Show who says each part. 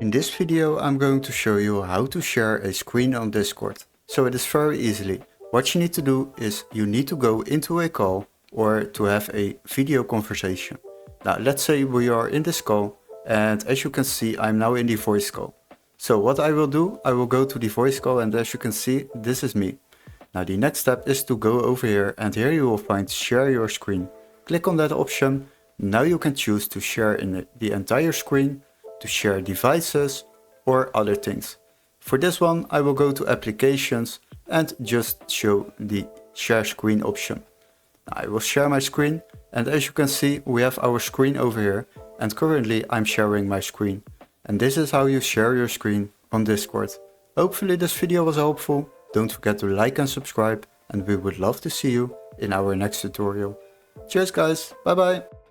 Speaker 1: In this video I'm going to show you how to share a screen on Discord. So it is very easily. What you need to do is you need to go into a call or to have a video conversation. Now let's say we are in this call and as you can see I'm now in the voice call. So what I will do, I will go to the voice call and as you can see this is me. Now the next step is to go over here and here you will find share your screen. Click on that option. Now you can choose to share in the entire screen, to share devices or other things. For this one I will go to applications and just show the share screen option. Now I will share my screen and as you can see we have our screen over here and currently I'm sharing my screen. And this is how you share your screen on Discord. Hopefully this video was helpful. Don't forget to like and subscribe and we would love to see you in our next tutorial. Cheers guys, bye bye!